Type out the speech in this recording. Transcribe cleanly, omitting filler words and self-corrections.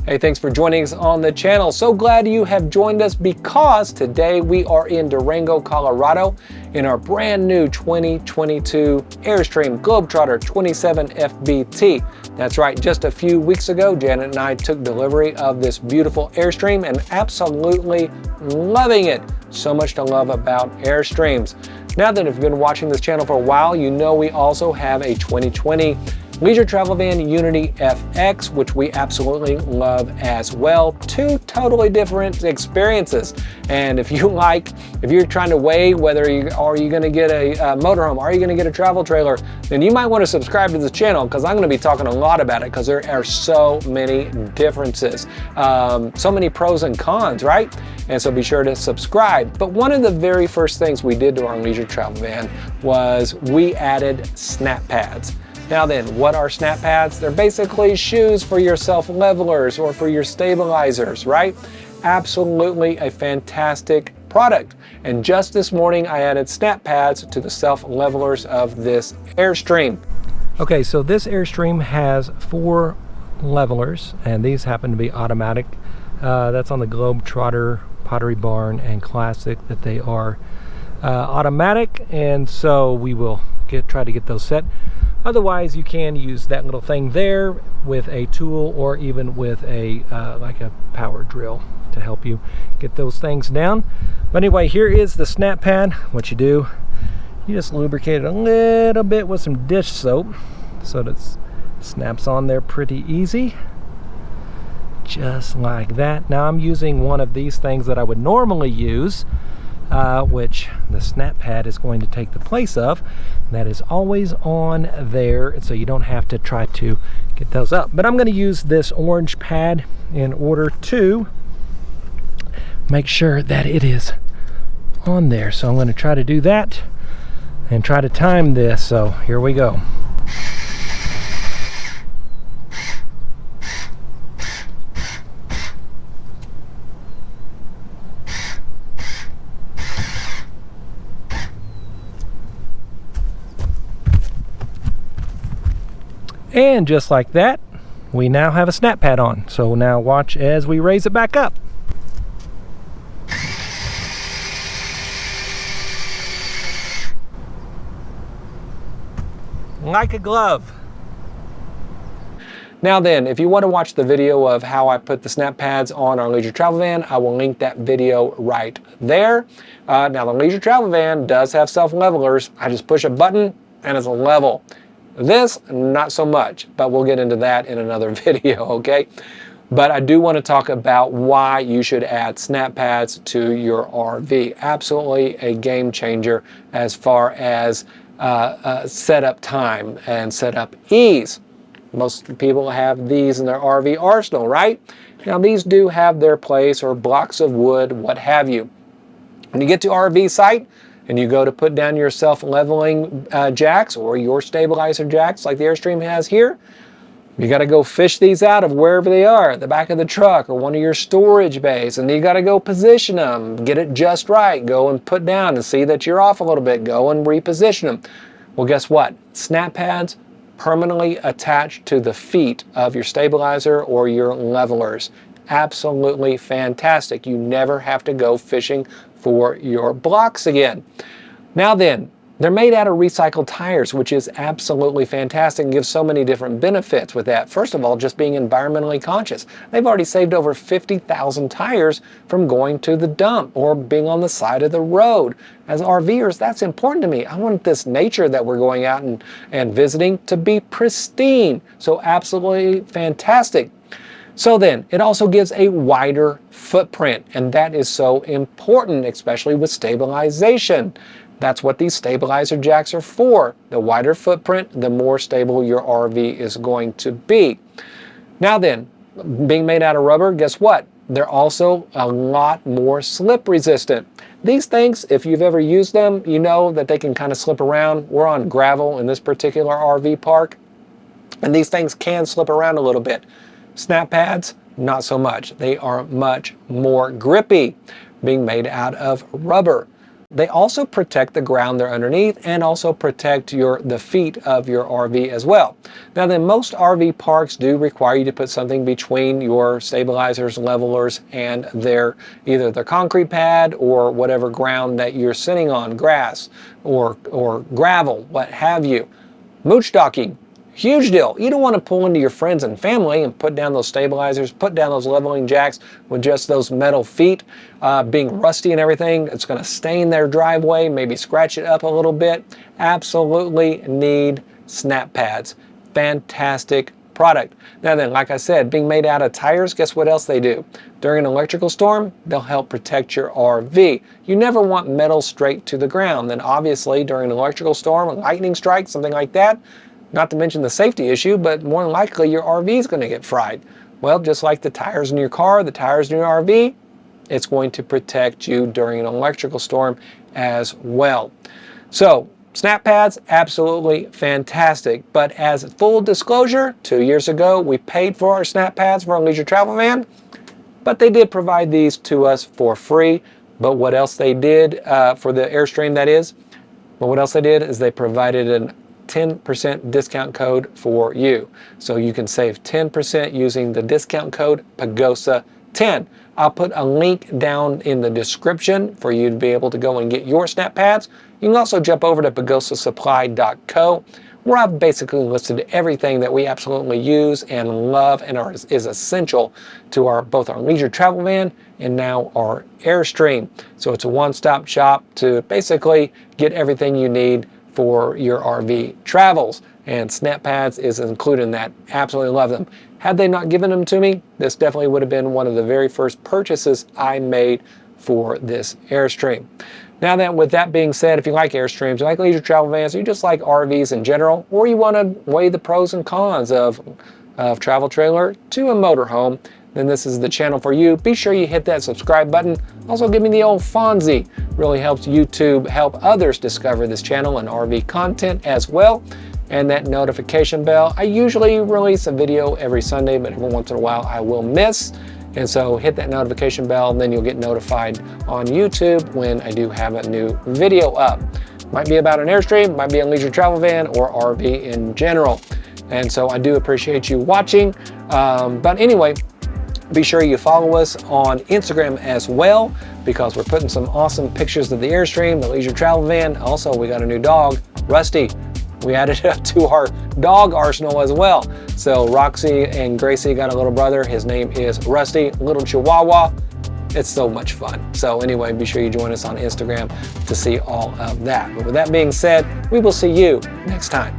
Hey, thanks for joining us on the channel. So glad you have joined us because today we are in Durango, Colorado in our brand new 2022 Airstream Globetrotter 27 FBT. That's right, just a few weeks ago, Janet and I took delivery of this beautiful Airstream and absolutely loving it. So much to love about Airstreams. Now that if you've been watching this channel for a while, you know we also have a 2020 Leisure Travel Van Unity FX, which we absolutely love as well. Two totally different experiences. And if you're trying to weigh whether are you going to get a motorhome, are you going to get a travel trailer, then you might want to subscribe to this channel because I'm going to be talking a lot about it because there are so many differences, so many pros and cons, right? And so be sure to subscribe. But one of the very first things we did to our Leisure Travel Van was we added Snap Pads. Now then, what are Snap Pads? They're basically shoes for your self-levelers or for your stabilizers, right? Absolutely a fantastic product. And just this morning, I added Snap Pads to the self-levelers of this Airstream. Okay, so this Airstream has 4 levelers, and these happen to be automatic. That's on the Globetrotter, Pottery Barn, and Classic that they are automatic, and so we will try to get those set. Otherwise, you can use that little thing there with a tool or even with a like a power drill to help you get those things down. But anyway, here is the Snap Pad. What you do, you just lubricate it a little bit with some dish soap so that it snaps on there pretty easy. Just like that. Now I'm using one of these things that I would normally use, which the Snap Pad is going to take the place of. That is always on there, so you don't have to try to get those up. But I'm going to use this orange pad in order to make sure that it is on there. So I'm going to try to do that and try to time this. So here we go. And just like that, we now have a Snap Pad on. So now watch as we raise it back up. Like a glove. Now then, if you want to watch the video of how I put the Snap Pads on our Leisure Travel Van, I will link that video right there. Now the Leisure Travel Van does have self-levelers. I just push a button and it's a level. This, not so much, but we'll get into that in another video, okay? But I do want to talk about why you should add Snap Pads to your RV. Absolutely a game changer as far as setup time and setup ease. Most people have these in their RV arsenal, right? Now these do have their place, or blocks of wood, what have you. When you get to RV site, and you go to put down your self-leveling jacks or your stabilizer jacks like the Airstream has here, you got to go fish these out of wherever they are, at the back of the truck or one of your storage bays, and you got to go position them, get it just right, go and put down and see that you're off a little bit, go and reposition them. Well, guess what? Snap Pads permanently attached to the feet of your stabilizer or your levelers. Absolutely fantastic. You never have to go fishing for your blocks again. Now then, they're made out of recycled tires, which is absolutely fantastic and gives so many different benefits with that. First of all, just being environmentally conscious. They've already saved over 50,000 tires from going to the dump or being on the side of the road. As RVers, that's important to me. I want this nature that we're going out and visiting to be pristine. So absolutely fantastic. So then, it also gives a wider footprint, and that is so important, especially with stabilization. That's what these stabilizer jacks are for. The wider footprint, the more stable your RV is going to be. Now then, being made out of rubber, guess what? They're also a lot more slip resistant. These things, if you've ever used them, you know that they can kind of slip around. We're on gravel in this particular RV park, and these things can slip around a little bit. Snap Pads, not so much. They are much more grippy, being made out of rubber. They also protect the ground they're underneath and also protect the feet of your RV as well. Now then, most RV parks do require you to put something between your stabilizers, levelers, and either their concrete pad or whatever ground that you're sitting on, grass or gravel, what have you. Mooch docking. Huge deal. You don't want to pull into your friends and family and put down those stabilizers, put down those leveling jacks with just those metal feet being rusty and everything. It's going to stain their driveway, maybe scratch it up a little bit. Absolutely need snap pads. Fantastic product. Now then, like I said, being made out of tires, guess what else they do? During an electrical storm, they'll help protect your RV. You never want metal straight to the ground. Then obviously during an electrical storm, a lightning strike, something like that, not to mention the safety issue, but more than likely your RV is going to get fried. Well, just like the tires in your car, the tires in your RV, it's going to protect you during an electrical storm as well. So, snap pads, absolutely fantastic. But as full disclosure, 2 years ago, we paid for our snap pads for our leisure travel van, but they did provide these to us for free. But what else they did for the Airstream, that is, but what else they did is they provided an 10% discount code for you. So you can save 10% using the discount code PAGOSA10. I'll put a link down in the description for you to be able to go and get your snap pads. You can also jump over to pagosasupply.co, where I've basically listed everything that we absolutely use and love and is essential to both our leisure travel van and now our Airstream. So it's a one-stop shop to basically get everything you need for your RV travels, and snap pads is included in that. Absolutely love them. Had they not given them to me, this definitely would have been one of the very first purchases I made for this Airstream. Now then, with that being said, if you like Airstreams, you like leisure travel vans, or you just like RVs in general, or you want to weigh the pros and cons of travel trailer to a motorhome, then this is the channel for you. Be sure you hit that subscribe button. Also give me the old Fonzie. Really helps YouTube help others discover this channel and RV content as well. And that notification bell. I usually release a video every Sunday, but every once in a while I will miss. And so hit that notification bell, and then you'll get notified on YouTube when I do have a new video up. Might be about an Airstream, might be a leisure travel van, or RV in general. And so I do appreciate you watching. But anyway, be sure you follow us on Instagram as well, because we're putting some awesome pictures of the Airstream, the leisure travel van. Also, we got a new dog, Rusty. We added it up to our dog arsenal as well. So Roxy and Gracie got a little brother. His name is Rusty, little Chihuahua. It's so much fun. So anyway, be sure you join us on Instagram to see all of that. But with that being said, we will see you next time.